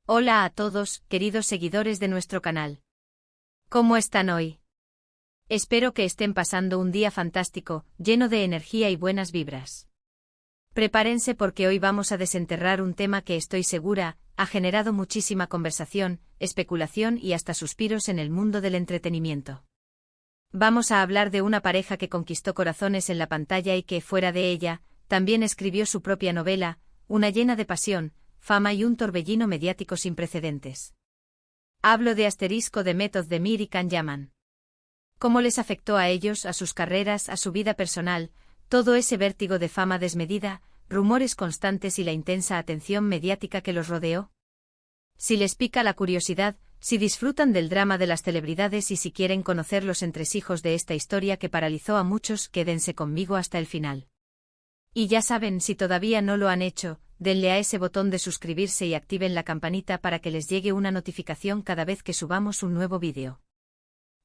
Hola a todos, queridos seguidores de nuestro canal. ¿Cómo están hoy? Espero que estén pasando un día fantástico, lleno de energía y buenas vibras. Prepárense porque hoy vamos a desenterrar un tema que estoy segura, ha generado muchísima conversación, especulación y hasta suspiros en el mundo del entretenimiento. Vamos a hablar de una pareja que conquistó corazones en la pantalla y que, fuera de ella, también escribió su propia novela, una llena de pasión, fama y un torbellino mediático sin precedentes. Hablo de Asterisco, de Demet Özdemir y Can Yaman. ¿Cómo les afectó a ellos, a sus carreras, a su vida personal, todo ese vértigo de fama desmedida, rumores constantes y la intensa atención mediática que los rodeó? Si les pica la curiosidad, si disfrutan del drama de las celebridades y si quieren conocer los entresijos de esta historia que paralizó a muchos, quédense conmigo hasta el final. Y ya saben, si todavía no lo han hecho, denle a ese botón de suscribirse y activen la campanita para que les llegue una notificación cada vez que subamos un nuevo vídeo.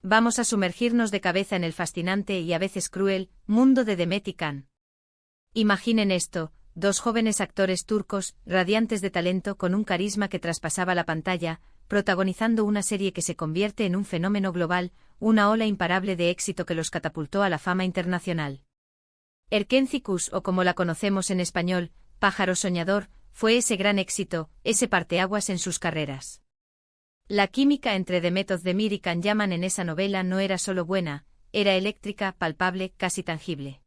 Vamos a sumergirnos de cabeza en el fascinante y a veces cruel mundo de Demet y Can. Imaginen esto, dos jóvenes actores turcos, radiantes de talento con un carisma que traspasaba la pantalla, protagonizando una serie que se convierte en un fenómeno global, una ola imparable de éxito que los catapultó a la fama internacional. Erkencikus, o como la conocemos en español, Pájaro Soñador, fue ese gran éxito, ese parteaguas en sus carreras. La química entre Demet Özdemir y Can Yaman en esa novela no era solo buena, era eléctrica, palpable, casi tangible.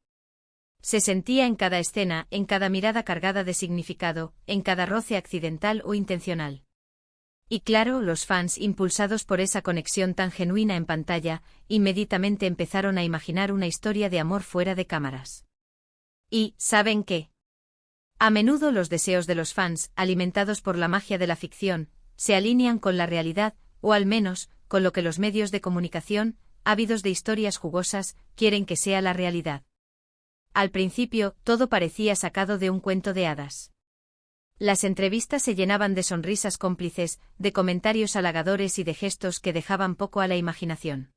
Se sentía en cada escena, en cada mirada cargada de significado, en cada roce accidental o intencional. Y claro, los fans, impulsados por esa conexión tan genuina en pantalla, inmediatamente empezaron a imaginar una historia de amor fuera de cámaras. Y, ¿saben qué? A menudo los deseos de los fans, alimentados por la magia de la ficción, se alinean con la realidad, o al menos, con lo que los medios de comunicación, ávidos de historias jugosas, quieren que sea la realidad. Al principio, todo parecía sacado de un cuento de hadas. Las entrevistas se llenaban de sonrisas cómplices, de comentarios halagadores y de gestos que dejaban poco a la imaginación.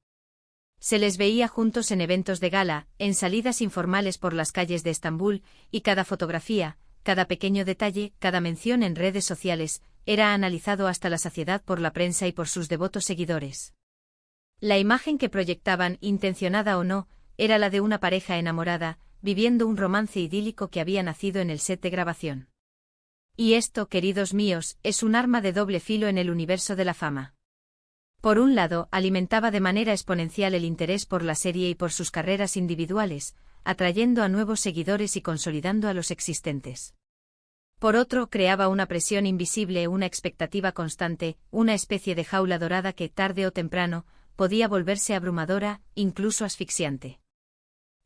Se les veía juntos en eventos de gala, en salidas informales por las calles de Estambul, y cada fotografía, cada pequeño detalle, cada mención en redes sociales, era analizado hasta la saciedad por la prensa y por sus devotos seguidores. La imagen que proyectaban, intencionada o no, era la de una pareja enamorada, viviendo un romance idílico que había nacido en el set de grabación. Y esto, queridos míos, es un arma de doble filo en el universo de la fama. Por un lado, alimentaba de manera exponencial el interés por la serie y por sus carreras individuales, atrayendo a nuevos seguidores y consolidando a los existentes. Por otro, creaba una presión invisible, una expectativa constante, una especie de jaula dorada que, tarde o temprano, podía volverse abrumadora, incluso asfixiante.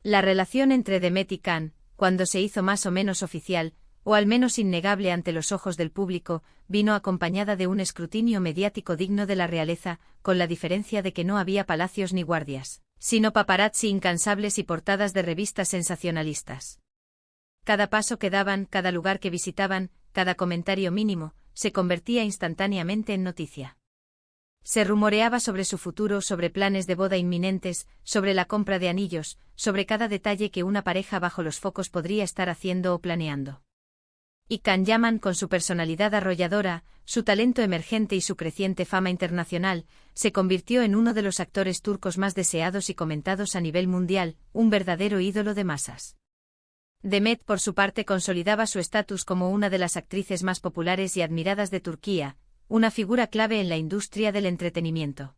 La relación entre Demet y Can, cuando se hizo más o menos oficial, o al menos innegable ante los ojos del público, vino acompañada de un escrutinio mediático digno de la realeza, con la diferencia de que no había palacios ni guardias, sino paparazzi incansables y portadas de revistas sensacionalistas. Cada paso que daban, cada lugar que visitaban, cada comentario mínimo, se convertía instantáneamente en noticia. Se rumoreaba sobre su futuro, sobre planes de boda inminentes, sobre la compra de anillos, sobre cada detalle que una pareja bajo los focos podría estar haciendo o planeando. Y Can Yaman, con su personalidad arrolladora, su talento emergente y su creciente fama internacional, se convirtió en uno de los actores turcos más deseados y comentados a nivel mundial, un verdadero ídolo de masas. Demet, por su parte, consolidaba su estatus como una de las actrices más populares y admiradas de Turquía, una figura clave en la industria del entretenimiento.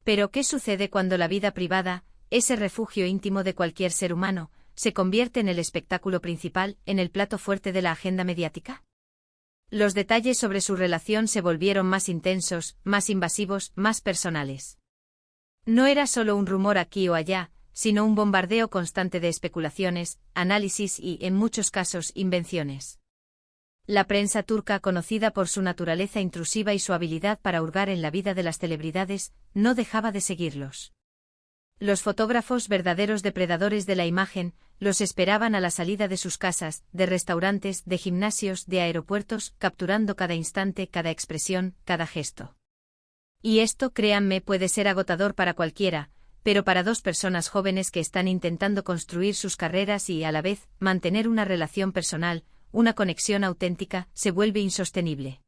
Pero ¿qué sucede cuando la vida privada, ese refugio íntimo de cualquier ser humano, se convierte en el espectáculo principal, en el plato fuerte de la agenda mediática? Los detalles sobre su relación se volvieron más intensos, más invasivos, más personales. No era solo un rumor aquí o allá, sino un bombardeo constante de especulaciones, análisis y, en muchos casos, invenciones. La prensa turca, conocida por su naturaleza intrusiva y su habilidad para hurgar en la vida de las celebridades, no dejaba de seguirlos. Los fotógrafos, verdaderos depredadores de la imagen, los esperaban a la salida de sus casas, de restaurantes, de gimnasios, de aeropuertos, capturando cada instante, cada expresión, cada gesto. Y esto, créanme, puede ser agotador para cualquiera, pero para dos personas jóvenes que están intentando construir sus carreras y, a la vez, mantener una relación personal, una conexión auténtica, se vuelve insostenible.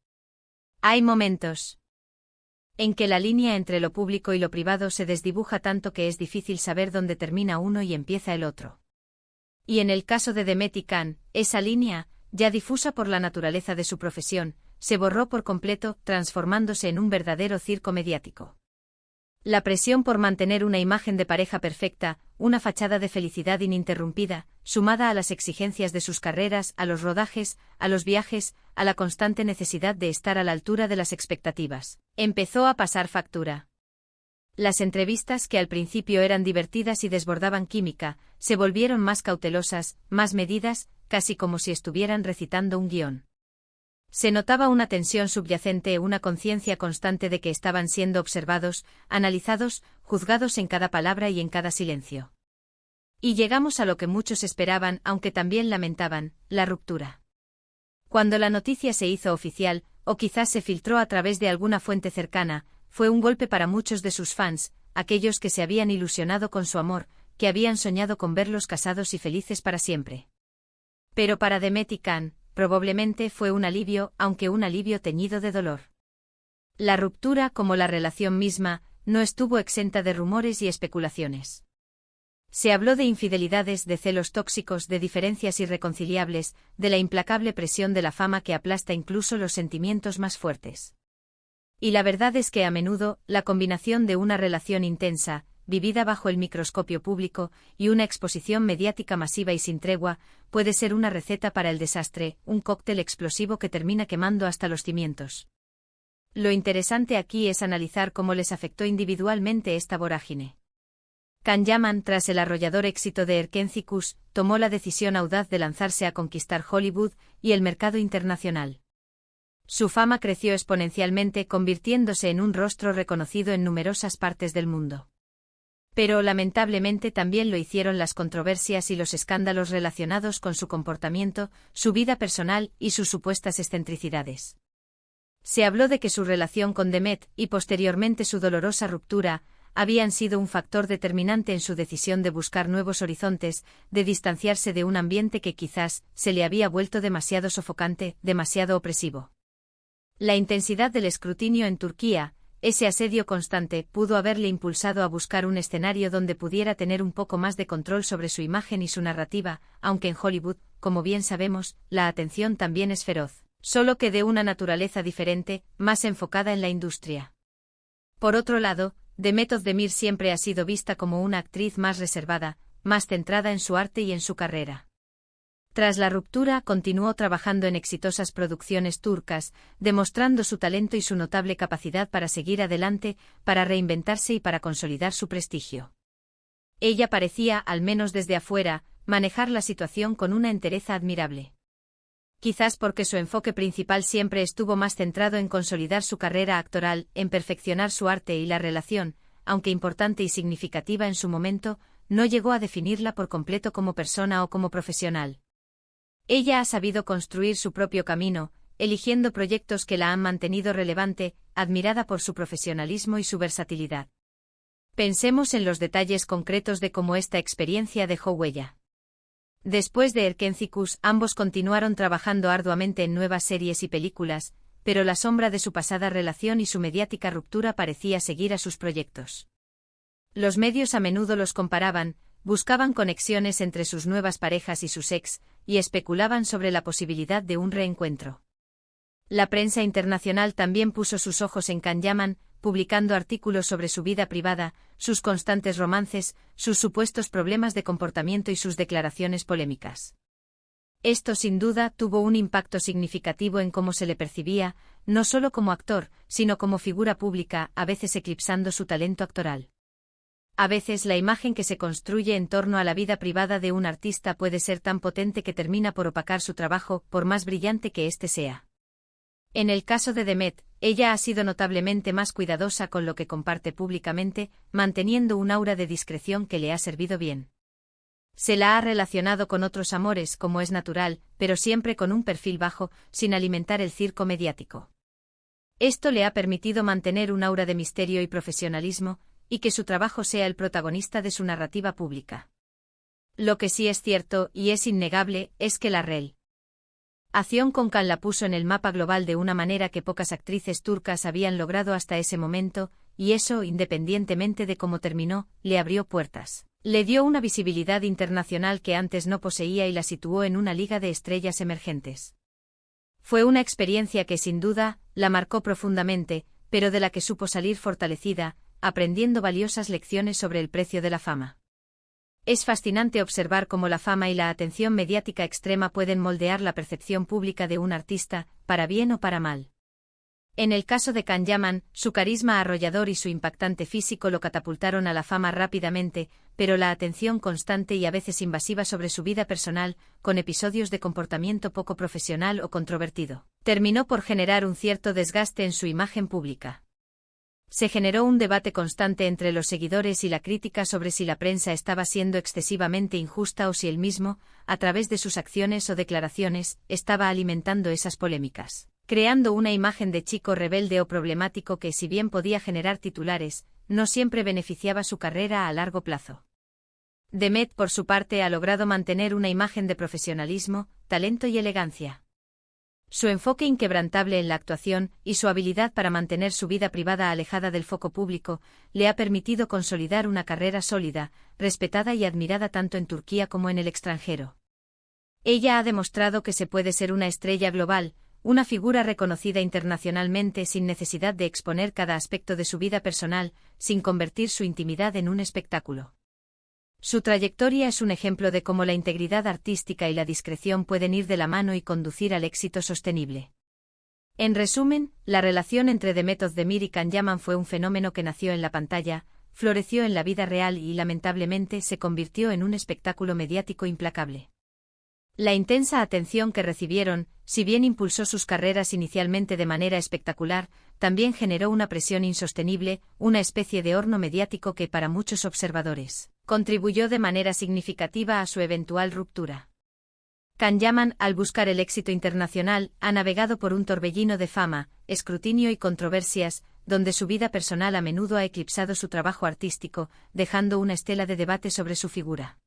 Hay momentos en que la línea entre lo público y lo privado se desdibuja tanto que es difícil saber dónde termina uno y empieza el otro. Y en el caso de Demet y Can, esa línea, ya difusa por la naturaleza de su profesión, se borró por completo, transformándose en un verdadero circo mediático. La presión por mantener una imagen de pareja perfecta, una fachada de felicidad ininterrumpida, sumada a las exigencias de sus carreras, a los rodajes, a los viajes, a la constante necesidad de estar a la altura de las expectativas, empezó a pasar factura. Las entrevistas, que al principio eran divertidas y desbordaban química, se volvieron más cautelosas, más medidas, casi como si estuvieran recitando un guión. Se notaba una tensión subyacente, una conciencia constante de que estaban siendo observados, analizados, juzgados en cada palabra y en cada silencio. Y llegamos a lo que muchos esperaban, aunque también lamentaban, la ruptura. Cuando la noticia se hizo oficial, o quizás se filtró a través de alguna fuente cercana, fue un golpe para muchos de sus fans, aquellos que se habían ilusionado con su amor, que habían soñado con verlos casados y felices para siempre. Pero para Demet y Can, probablemente fue un alivio, aunque un alivio teñido de dolor. La ruptura, como la relación misma, no estuvo exenta de rumores y especulaciones. Se habló de infidelidades, de celos tóxicos, de diferencias irreconciliables, de la implacable presión de la fama que aplasta incluso los sentimientos más fuertes. Y la verdad es que a menudo, la combinación de una relación intensa, vivida bajo el microscopio público, y una exposición mediática masiva y sin tregua, puede ser una receta para el desastre, un cóctel explosivo que termina quemando hasta los cimientos. Lo interesante aquí es analizar cómo les afectó individualmente esta vorágine. Can Yaman, tras el arrollador éxito de Erkencikus, tomó la decisión audaz de lanzarse a conquistar Hollywood y el mercado internacional. Su fama creció exponencialmente, convirtiéndose en un rostro reconocido en numerosas partes del mundo. Pero lamentablemente también lo hicieron las controversias y los escándalos relacionados con su comportamiento, su vida personal y sus supuestas excentricidades. Se habló de que su relación con Demet, y posteriormente su dolorosa ruptura, habían sido un factor determinante en su decisión de buscar nuevos horizontes, de distanciarse de un ambiente que quizás se le había vuelto demasiado sofocante, demasiado opresivo. La intensidad del escrutinio en Turquía, ese asedio constante, pudo haberle impulsado a buscar un escenario donde pudiera tener un poco más de control sobre su imagen y su narrativa, aunque en Hollywood, como bien sabemos, la atención también es feroz, solo que de una naturaleza diferente, más enfocada en la industria. Por otro lado, Demet Özdemir siempre ha sido vista como una actriz más reservada, más centrada en su arte y en su carrera. Tras la ruptura, continuó trabajando en exitosas producciones turcas, demostrando su talento y su notable capacidad para seguir adelante, para reinventarse y para consolidar su prestigio. Ella parecía, al menos desde afuera, manejar la situación con una entereza admirable. Quizás porque su enfoque principal siempre estuvo más centrado en consolidar su carrera actoral, en perfeccionar su arte, y la relación, aunque importante y significativa en su momento, no llegó a definirla por completo como persona o como profesional. Ella ha sabido construir su propio camino, eligiendo proyectos que la han mantenido relevante, admirada por su profesionalismo y su versatilidad. Pensemos en los detalles concretos de cómo esta experiencia dejó huella. Después de Erkencikus, ambos continuaron trabajando arduamente en nuevas series y películas, pero la sombra de su pasada relación y su mediática ruptura parecía seguir a sus proyectos. Los medios a menudo los comparaban, buscaban conexiones entre sus nuevas parejas y sus ex, y especulaban sobre la posibilidad de un reencuentro. La prensa internacional también puso sus ojos en Can Yaman, publicando artículos sobre su vida privada, sus constantes romances, sus supuestos problemas de comportamiento y sus declaraciones polémicas. Esto sin duda tuvo un impacto significativo en cómo se le percibía, no solo como actor, sino como figura pública, a veces eclipsando su talento actoral. A veces la imagen que se construye en torno a la vida privada de un artista puede ser tan potente que termina por opacar su trabajo, por más brillante que éste sea. En el caso de Demet, ella ha sido notablemente más cuidadosa con lo que comparte públicamente, manteniendo un aura de discreción que le ha servido bien. Se la ha relacionado con otros amores, como es natural, pero siempre con un perfil bajo, sin alimentar el circo mediático. Esto le ha permitido mantener un aura de misterio y profesionalismo, y que su trabajo sea el protagonista de su narrativa pública. Lo que sí es cierto, y es innegable, es que la Rel. Acción Konkan la puso en el mapa global de una manera que pocas actrices turcas habían logrado hasta ese momento, y eso, independientemente de cómo terminó, le abrió puertas. Le dio una visibilidad internacional que antes no poseía y la situó en una liga de estrellas emergentes. Fue una experiencia que sin duda, la marcó profundamente, pero de la que supo salir fortalecida, aprendiendo valiosas lecciones sobre el precio de la fama. Es fascinante observar cómo la fama y la atención mediática extrema pueden moldear la percepción pública de un artista, para bien o para mal. En el caso de Can Yaman, su carisma arrollador y su impactante físico lo catapultaron a la fama rápidamente, pero la atención constante y a veces invasiva sobre su vida personal, con episodios de comportamiento poco profesional o controvertido, terminó por generar un cierto desgaste en su imagen pública. Se generó un debate constante entre los seguidores y la crítica sobre si la prensa estaba siendo excesivamente injusta o si él mismo, a través de sus acciones o declaraciones, estaba alimentando esas polémicas, creando una imagen de chico rebelde o problemático que, si bien podía generar titulares, no siempre beneficiaba su carrera a largo plazo. Demet, por su parte, ha logrado mantener una imagen de profesionalismo, talento y elegancia. Su enfoque inquebrantable en la actuación y su habilidad para mantener su vida privada alejada del foco público le ha permitido consolidar una carrera sólida, respetada y admirada tanto en Turquía como en el extranjero. Ella ha demostrado que se puede ser una estrella global, una figura reconocida internacionalmente sin necesidad de exponer cada aspecto de su vida personal, sin convertir su intimidad en un espectáculo. Su trayectoria es un ejemplo de cómo la integridad artística y la discreción pueden ir de la mano y conducir al éxito sostenible. En resumen, la relación entre Demet Özdemir y Can Yaman fue un fenómeno que nació en la pantalla, floreció en la vida real y lamentablemente se convirtió en un espectáculo mediático implacable. La intensa atención que recibieron, si bien impulsó sus carreras inicialmente de manera espectacular, también generó una presión insostenible, una especie de horno mediático que para muchos observadores contribuyó de manera significativa a su eventual ruptura. Can Yaman, al buscar el éxito internacional, ha navegado por un torbellino de fama, escrutinio y controversias, donde su vida personal a menudo ha eclipsado su trabajo artístico, dejando una estela de debate sobre su figura.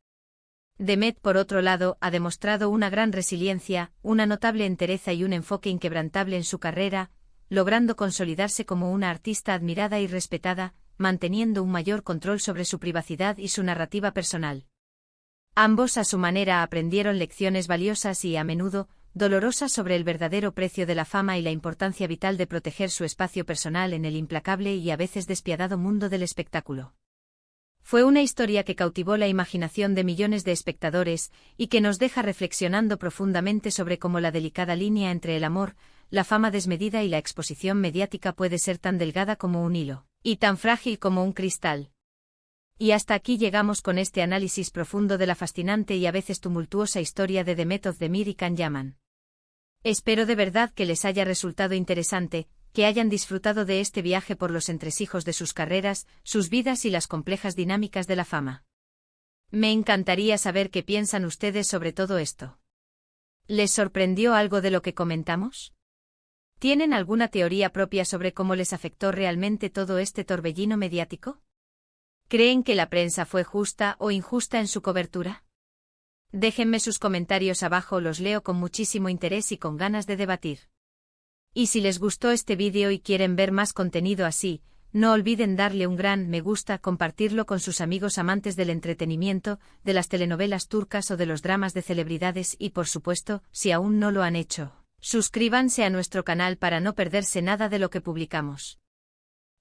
Demet, por otro lado, ha demostrado una gran resiliencia, una notable entereza y un enfoque inquebrantable en su carrera, logrando consolidarse como una artista admirada y respetada, manteniendo un mayor control sobre su privacidad y su narrativa personal. Ambos a su manera aprendieron lecciones valiosas y, a menudo, dolorosas sobre el verdadero precio de la fama y la importancia vital de proteger su espacio personal en el implacable y a veces despiadado mundo del espectáculo. Fue una historia que cautivó la imaginación de millones de espectadores y que nos deja reflexionando profundamente sobre cómo la delicada línea entre el amor, la fama desmedida y la exposición mediática puede ser tan delgada como un hilo, y tan frágil como un cristal. Y hasta aquí llegamos con este análisis profundo de la fascinante y a veces tumultuosa historia de Demet Özdemir y Can Yaman. Espero de verdad que les haya resultado interesante, que hayan disfrutado de este viaje por los entresijos de sus carreras, sus vidas y las complejas dinámicas de la fama. Me encantaría saber qué piensan ustedes sobre todo esto. ¿Les sorprendió algo de lo que comentamos? ¿Tienen alguna teoría propia sobre cómo les afectó realmente todo este torbellino mediático? ¿Creen que la prensa fue justa o injusta en su cobertura? Déjenme sus comentarios abajo, los leo con muchísimo interés y con ganas de debatir. Y si les gustó este vídeo y quieren ver más contenido así, no olviden darle un gran me gusta, compartirlo con sus amigos amantes del entretenimiento, de las telenovelas turcas o de los dramas de celebridades y por supuesto, si aún no lo han hecho, suscríbanse a nuestro canal para no perderse nada de lo que publicamos.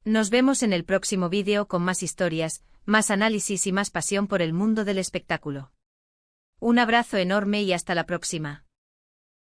Nos vemos en el próximo vídeo con más historias, más análisis y más pasión por el mundo del espectáculo. Un abrazo enorme y hasta la próxima.